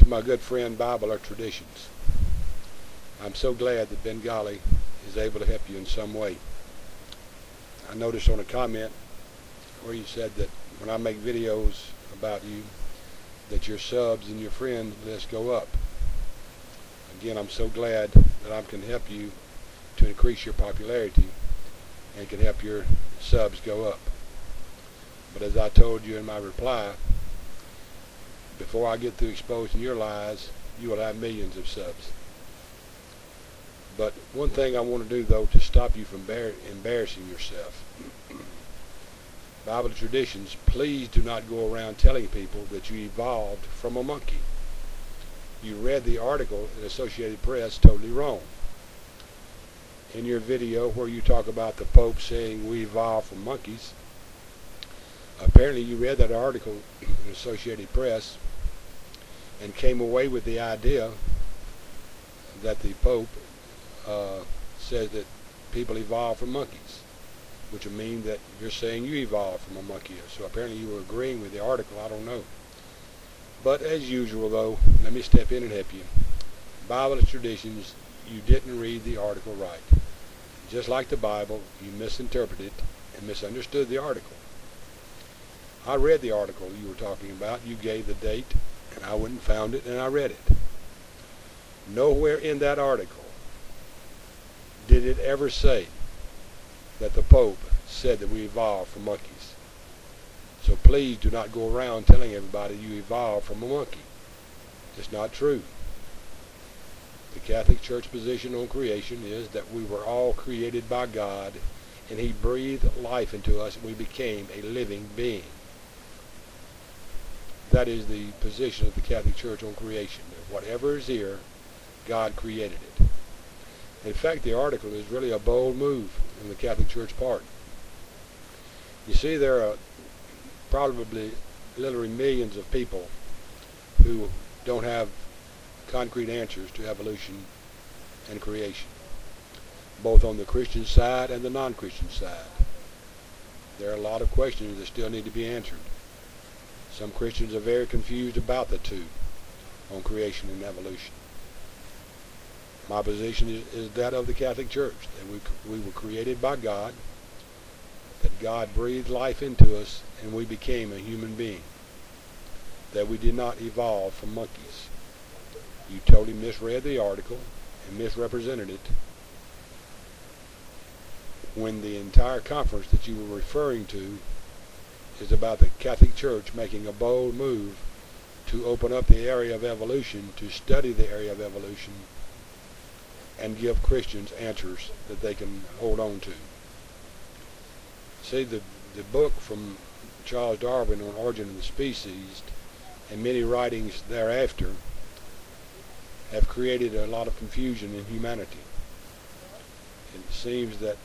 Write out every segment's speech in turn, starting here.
to my good friend BibleOrTraditions. I'm so glad that Bengali is able to help you in some way. I noticed on a comment where you said that when I make videos about you, that your subs and your friend list go up. Again, I'm so glad that I can help you to increase your popularity and can help your subs go up. But as I told you in my reply, before I get through exposing your lies, you will have millions of subs. But one thing I want to do, though, to stop you from embarrassing yourself. BibleOrTraditions, please do not go around telling people that you evolved from a monkey. You read the article in Associated Press totally wrong. In your video where you talk about the Pope saying we evolved from monkeys, apparently you read that article in Associated Press and came away with the idea that the Pope says that people evolve from monkeys, which would mean that you're saying you evolved from a monkey. So apparently you were agreeing with the article. I don't know. But as usual, though, let me step in and help you. BibleOrTraditions, you didn't read the article right. Just like the Bible, you misinterpreted and misunderstood the article. I read the article you were talking about. You gave the date, and I went and found it, and I read it. Nowhere in that article did it ever say that the Pope said that we evolved from monkeys. So please do not go around telling everybody you evolved from a monkey. It's not true. The Catholic Church position on creation is that we were all created by God, and He breathed life into us, and we became a living being. That is the position of the Catholic Church on creation. Whatever is here, God created it. In fact, the article is really a bold move on the Catholic Church part. You see, there are probably literally millions of people who don't have concrete answers to evolution and creation, both on the Christian side and the non-Christian side. There are a lot of questions that still need to be answered. Some Christians are very confused about the two on creation and evolution. My position is that of the Catholic Church, that we were created by God, that God breathed life into us, and we became a human being, that we did not evolve from monkeys. You totally misread the article and misrepresented it when the entire conference that you were referring to is about the Catholic Church making a bold move to open up the area of evolution, to study the area of evolution, and give Christians answers that they can hold on to. See, the book from Charles Darwin on Origin of the Species and many writings thereafter have created a lot of confusion in humanity. It seems that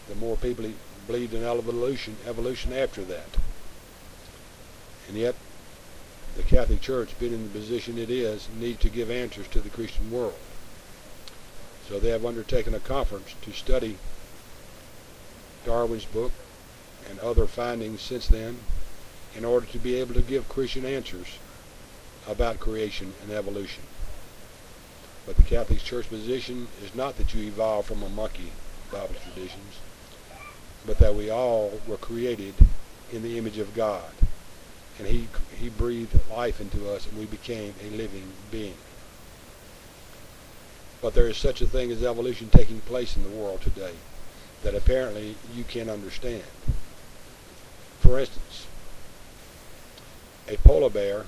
the more people believed in evolution after that. And yet, the Catholic Church, being in the position it is, needs to give answers to the Christian world. So they have undertaken a conference to study Darwin's book and other findings since then in order to be able to give Christian answers about creation and evolution. But the Catholic Church position is not that you evolved from a monkey, BibleOrTraditions, but that we all were created in the image of God, and He breathed life into us, and we became a living being. But there is such a thing as evolution taking place in the world today that apparently you can't understand. For instance, a polar bear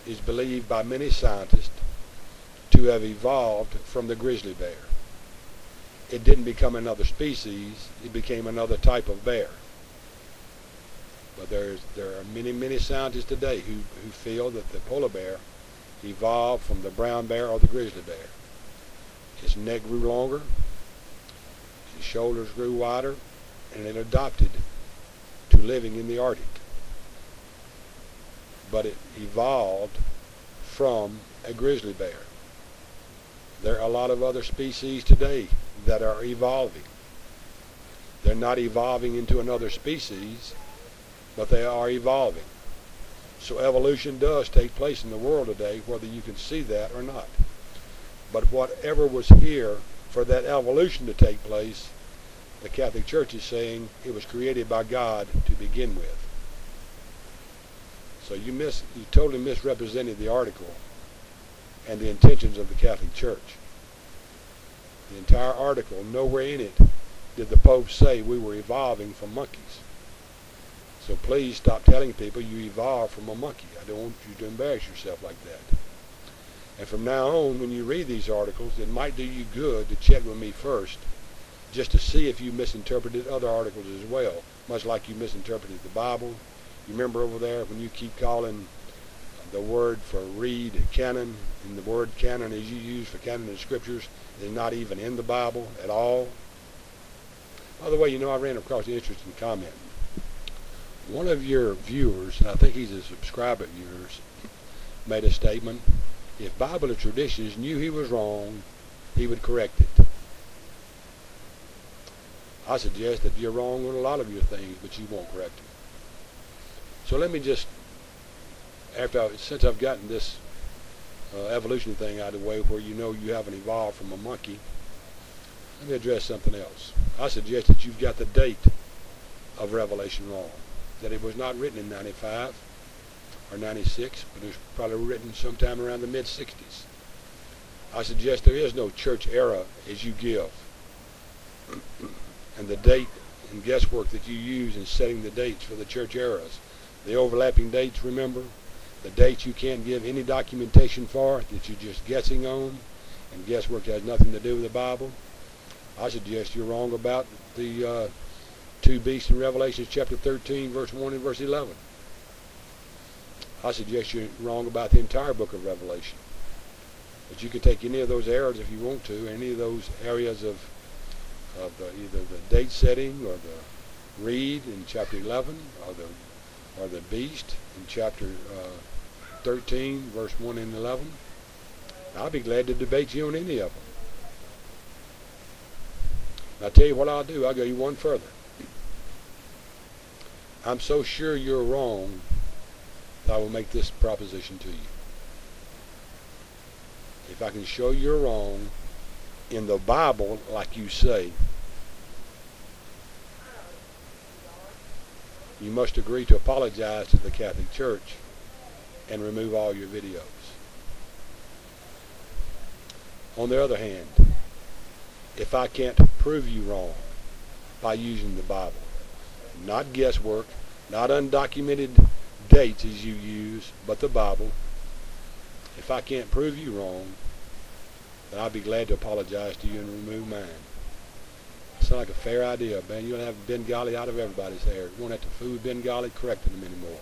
is believed by many scientists to have evolved from the grizzly bear. It didn't become another species, it became another type of bear. But there are many scientists today who feel that the polar bear evolved from the brown bear or the grizzly bear. Its neck grew longer, its shoulders grew wider, and it adapted to living in the Arctic. But it evolved from a grizzly bear. There are a lot of other species today that are evolving. They're not evolving into another species, but they are evolving. So evolution does take place in the world today, whether you can see that or not. But whatever was here for that evolution to take place, the Catholic Church is saying it was created by God to begin with. So you totally misrepresented the article and the intentions of the Catholic Church. The entire article, nowhere in it did the Pope say we were evolving from monkeys. So please stop telling people you evolved from a monkey. I don't want you to embarrass yourself like that. And from now on, when you read these articles, it might do you good to check with me first, just to see if you misinterpreted other articles as well, much like you misinterpreted the Bible. You remember over there when you keep calling the word for read canon, and the word canon as you use for canon of scriptures is not even in the Bible at all. By the way, I ran across an interesting comment. One of your viewers, and I think he's a subscriber of yours, made a statement. If BibleOrTraditions knew he was wrong, he would correct it. I suggest that you're wrong on a lot of your things, but you won't correct it. So let me just, since I've gotten this evolution thing out of the way where you haven't evolved from a monkey, let me address something else. I suggest that you've got the date of Revelation wrong. That it was not written in 95 or 96, but it was probably written sometime around the mid-60s. I suggest there is no church era as you give. And the date and guesswork that you use in setting the dates for the church eras. The overlapping dates, remember? The dates you can't give any documentation for, that you're just guessing on, and guesswork has nothing to do with the Bible. I suggest you're wrong about the two beasts in Revelation chapter 13, verse 1 and verse 11. I suggest you're wrong about the entire book of Revelation. But you can take any of those errors if you want to, any of those areas of either the date setting or the reed in chapter 11 or the beast in chapter 13, verse 1 and 11. I'll be glad to debate you on any of them. I'll tell you what I'll do. I'll go you one further. I'm so sure you're wrong that I will make this proposition to you. If I can show you're wrong in the Bible, like you say, you must agree to apologize to the Catholic Church and remove all your videos. On the other hand, if I can't prove you wrong by using the Bible, not guesswork, not undocumented dates as you use, but the Bible, if I can't prove you wrong, then I'll be glad to apologize to you and remove mine. Sounds like a fair idea, man. You'll have Bengali out of everybody's hair. You won't have to fool Bengali correcting them anymore.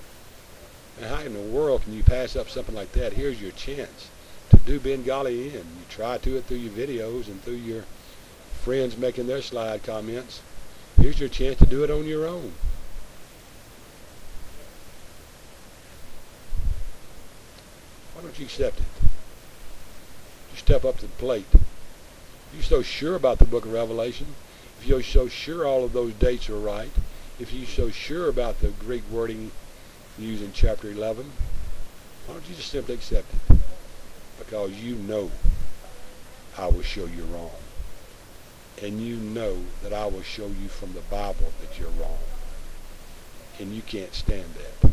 And how in the world can you pass up something like that? Here's your chance to do Bengali in. You try to it through your videos and through your friends making their slide comments. Here's your chance to do it on your own. Why don't you accept it? You step up to the plate. If you're so sure about the book of Revelation, if you're so sure all of those dates are right, if you're so sure about the Greek wording used in chapter 11, why don't you just simply accept it? Because you know I will show you wrong. And you know that I will show you from the Bible that you're wrong. And you can't stand that.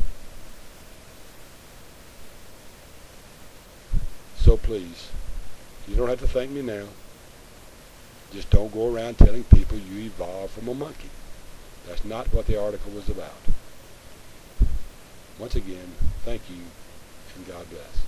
So please, you don't have to thank me now. Just don't go around telling people you evolved from a monkey. That's not what the article was about. Once again, thank you, and God bless.